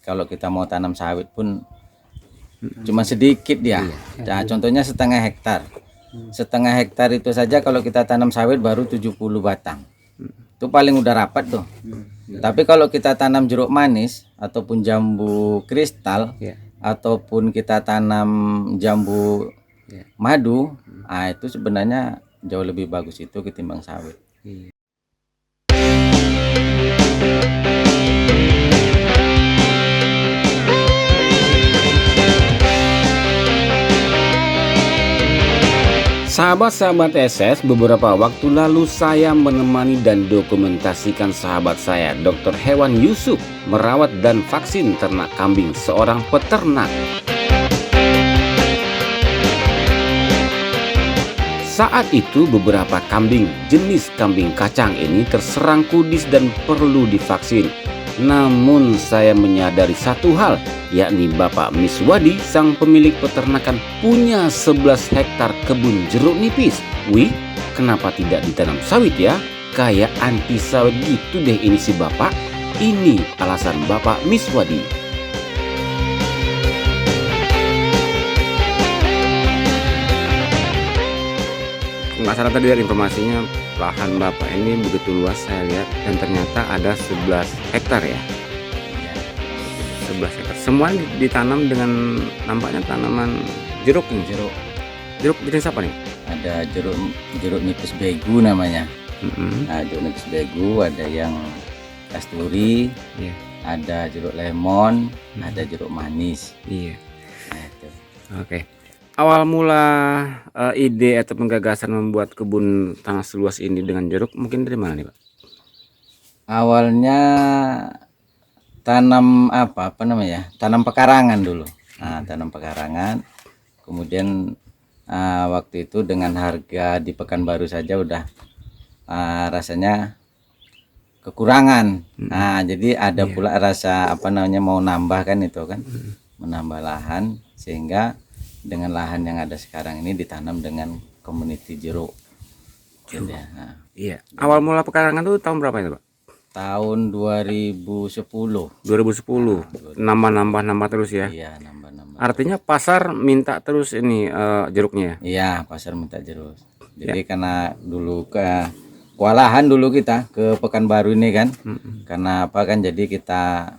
kalau kita mau tanam sawit pun cuma sedikit dia. Nah, contohnya setengah hektar. Setengah hektar itu saja kalau kita tanam sawit baru 70 batang. Itu paling udah rapat tuh. Tapi kalau kita tanam jeruk manis ataupun jambu kristal ataupun kita tanam jambu madu, itu sebenarnya jauh lebih bagus itu ketimbang sawit. Sahabat-sahabat SS, beberapa waktu lalu saya menemani dan dokumentasikan sahabat saya, Dr. Hewan Yusuf, merawat dan vaksin ternak kambing seorang peternak. Saat itu beberapa kambing jenis kambing kacang ini terserang kudis dan perlu divaksin. Namun saya menyadari satu hal, yakni Bapak Miswadi, sang pemilik peternakan, punya 11 hektar kebun jeruk nipis. Wih, kenapa tidak ditanam sawit ya? Kayak anti sawit gitu deh ini si Bapak. Ini alasan Bapak Miswadi. Nggak salah tadi dari informasinya, lahan Bapak ini begitu luas saya lihat, dan ternyata ada 11 hektar ya. 11 hektar. Semua ditanam dengan nampaknya tanaman jeruk ini. Jeruk jenis apa nih? Ada jeruk nipis begu namanya. Nah, jeruk nipis begu, ada yang kasturi, ada jeruk lemon, ada jeruk manis. Iya. Nah, itu. Oke. Awal mula ide atau penggagasan membuat kebun tanah seluas ini dengan jeruk mungkin dari mana nih, Pak? Awalnya tanam apa namanya? Tanam pekarangan dulu. Nah, tanam pekarangan. Kemudian waktu itu dengan harga di Pekanbaru saja udah rasanya kekurangan. Nah, jadi ada pula rasa apa namanya mau nambah kan itu kan. Menambah lahan sehingga dengan lahan yang ada sekarang ini ditanam dengan community jeruk. Gitu ya. Nah, Iya. Awal mula pekarangan tuh tahun berapa itu, Pak? tahun 2010. 2010. Nambah terus ya. Iya, nambah. Artinya pasar minta terus ini jeruknya. Iya, pasar minta jeruk. Jadi karena dulu kewalahan dulu kita ke Pekanbaru ini kan. Karena apa kan, jadi kita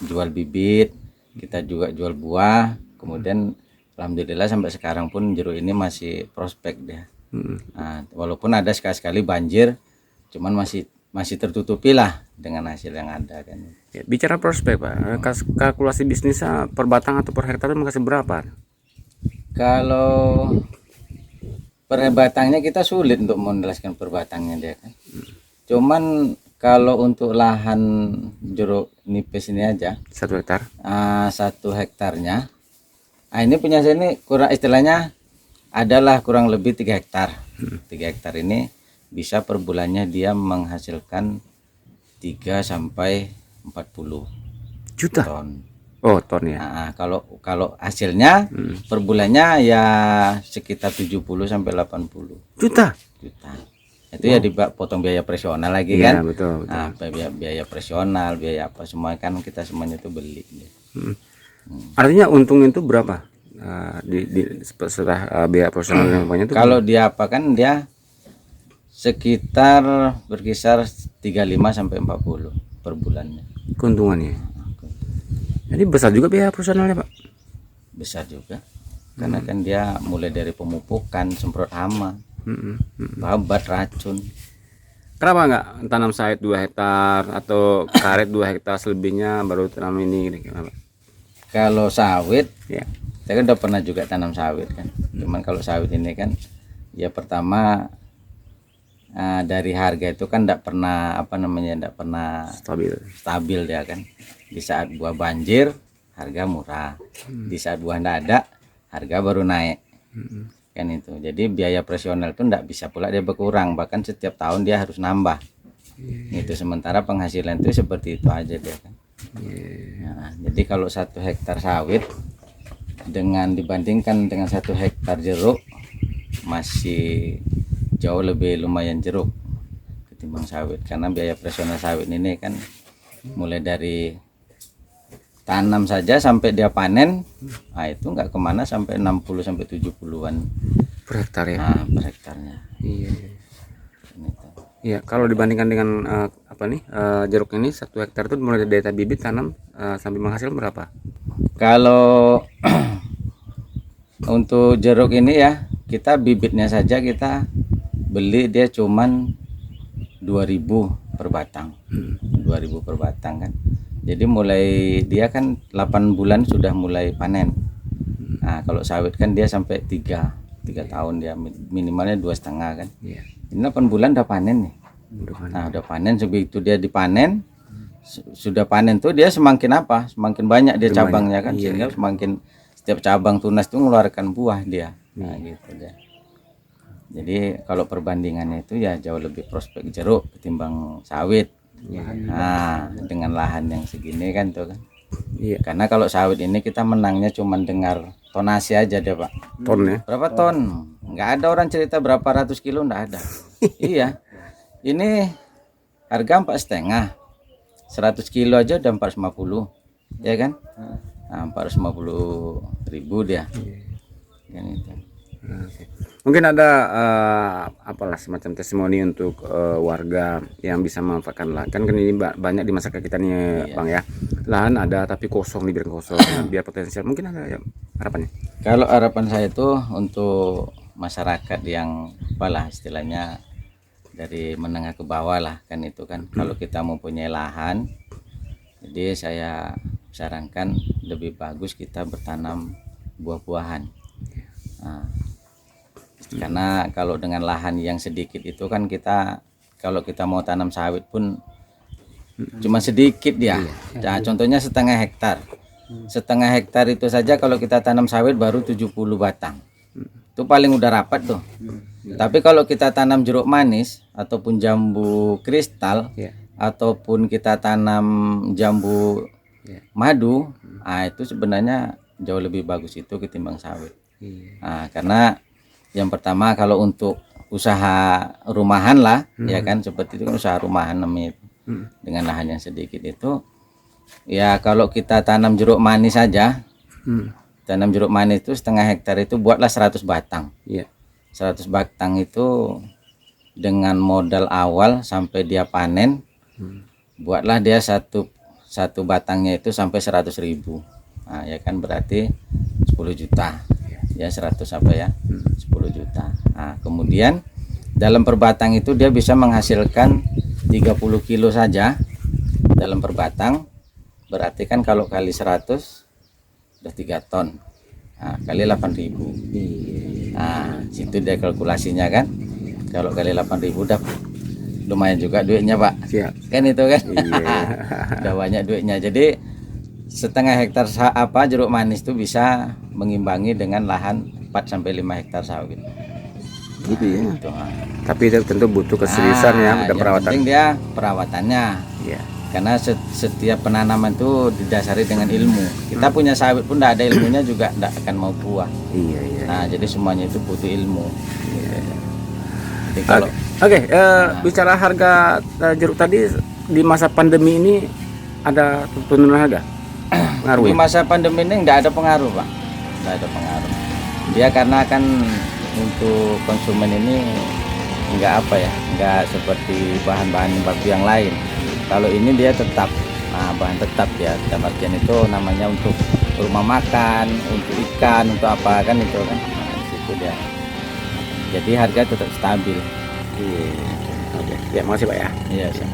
jual bibit, kita juga jual buah. Kemudian alhamdulillah sampai sekarang pun jeruk ini masih prospek dia. Nah, walaupun ada sekali-sekali banjir, cuman masih tertutupi lah dengan hasil yang ada kan. Ya, bicara prospek, Pak, kalkulasi bisnisnya per batang atau per hektar masih berapa? Kalau per batangnya kita sulit untuk menjelaskan per batangnya dia kan. Cuman kalau untuk lahan jeruk nipis ini aja 1 hektar. 1 hektarnya, ini punya saya ini kurang, istilahnya adalah kurang lebih 3 hektar. 3 hektar ini bisa per bulannya dia menghasilkan 3 sampai 40 Juta. ton. Oh, ton ya. Nah, kalau hasilnya per bulannya ya sekitar 70 sampai 80 Juta. Itu ya dipotong biaya operasional lagi Iya, kan. betul. Nah, biaya operasional, biaya apa semua kan kita semuanya itu beli. Artinya untung itu berapa? Setelah biaya operasional dan lainnya itu Kalau dia apa kan dia sekitar berkisar 35 sampai 40 per bulannya. keuntungannya. Jadi besar juga biaya operasionalnya, Pak. Besar juga. Karena kan dia mulai dari pemupukan, semprot hama, babat, racun. Kenapa nggak tanam sawit 2 hektar atau karet 2 hektar selebihnya baru tanam ini? Kenapa? Kalau sawit, Ya. saya kan udah pernah juga tanam sawit kan. Cuman kalau sawit ini kan ya pertama dari harga itu kan tidak pernah tidak pernah stabil dia kan. Di saat buah banjir harga murah, di saat buah tidak ada harga baru naik. Kan itu. Jadi biaya operasional itu tidak bisa pula dia berkurang, bahkan setiap tahun dia harus nambah. Itu sementara penghasilan itu seperti itu aja dia kan. Nah, jadi kalau 1 hektar sawit dibandingkan dengan 1 hektar jeruk masih jauh lebih lumayan jeruk ketimbang sawit, karena biaya operasional sawit ini kan mulai dari tanam saja sampai dia panen, nah itu nggak kemana sampai 60 sampai 70-an per hektar ya. per hektarnya. Iya. Ini tuh. Iya, kalau dibandingkan dengan jeruk ini 1 hektar itu mulai dari data bibit tanam sampai menghasilkan berapa? Kalau untuk jeruk ini ya, kita bibitnya saja kita beli dia cuman 2.000 per batang. 2.000 per batang kan. Jadi mulai dia kan 8 bulan sudah mulai panen. Nah, kalau sawit kan dia sampai 3 tahun dia minimalnya 2,5 kan. Iya. Ini 8 bulan udah panen nih. Nah, udah panen, begitu dia dipanen, sudah panen tuh dia semakin apa? Semakin banyak dia cabangnya kan, sehingga semakin setiap cabang tunas itu mengeluarkan buah dia. Nah, gitu dia. Jadi kalau perbandingannya itu ya jauh lebih prospek jeruk ketimbang sawit. Nah, dengan lahan yang segini kan tuh kan. Iya. Karena kalau sawit ini kita menangnya cuma dengar tonasi aja deh Pak. Ton ya. Berapa ton? Nggak ada orang cerita berapa ratus kilo, nggak ada. Iya. Ini harga 4,5. 100 kilo aja udah 450. Ya kan? Nah, 450.000 dia. Kan itu. Mungkin ada apalah semacam testimoni untuk warga yang bisa memanfaatkan lahan. Kan ini banyak di masyarakat kita nih, Bang ya. Lahan ada tapi kosong, dibiarkan kosong biar potensial. Mungkin ada ya harapannya. Kalau harapan saya itu untuk masyarakat yang apalah istilahnya dari menengah ke bawah lah kan itu kan. Kalau kita mempunyai lahan, jadi saya sarankan lebih bagus kita bertanam buah-buahan. Nah, karena kalau dengan lahan yang sedikit itu kan kita kalau kita mau tanam sawit pun cuma sedikit dia. Nah, contohnya setengah hektar. Setengah hektar itu saja kalau kita tanam sawit baru 70 batang. Itu paling udah rapat tuh. Tapi kalau kita tanam jeruk manis ataupun jambu kristal ataupun kita tanam jambu madu, nah itu sebenarnya jauh lebih bagus itu ketimbang sawit. Nah, karena yang pertama kalau untuk usaha rumahan lah, ya kan seperti itu kan usaha rumahan namanya itu. Dengan lahan yang sedikit itu, ya kalau kita tanam jeruk manis saja, tanam jeruk manis itu setengah hektar itu buatlah 100 batang. 100 batang itu dengan modal awal sampai dia panen, buatlah dia satu batangnya itu sampai 100.000. Nah, ya kan berarti 10 juta. Ya 100 apa ya? 10 juta. Nah, kemudian dalam per batang itu dia bisa menghasilkan 30 kilo saja dalam per batang. Berarti kan kalau kali 100 udah 3 ton. Nah, kali 8.000. Nah, situ dia kalkulasinya kan. Kalau kali 8.000 udah lumayan juga duitnya, Pak. Siap. Kan itu kan. Iya. Udah banyak duitnya. Jadi setengah hektar jeruk manis itu bisa mengimbangi dengan lahan 4 sampai 5 hektar sawit. Gitu ya. Gitu. Tapi itu tentu butuh keseriusan ya dan yang perawatan. penting dia perawatannya. Iya. Karena setiap penanaman itu didasari dengan ilmu. Kita punya sawit pun tidak ada ilmunya juga tidak akan mau buah. Iya. Nah, jadi semuanya itu butuh ilmu. Jadi Oke. kalau Bicara harga jeruk tadi di masa pandemi ini ada penurunan harga? Pengaruh di ya? masa pandemi ini tidak ada pengaruh, Pak. Tidak ada pengaruh. Dia karena kan untuk konsumen ini enggak apa ya, enggak seperti bahan-bahan baku yang lain. Kalau ini dia tetap, bahan tetap ya. Dalam artian itu namanya untuk rumah makan, untuk ikan, untuk apa kan itu kan. Nah, itu dia. Jadi harga tetap stabil. Iya. Oke. Ya, makasih Pak ya. Iya, Sam.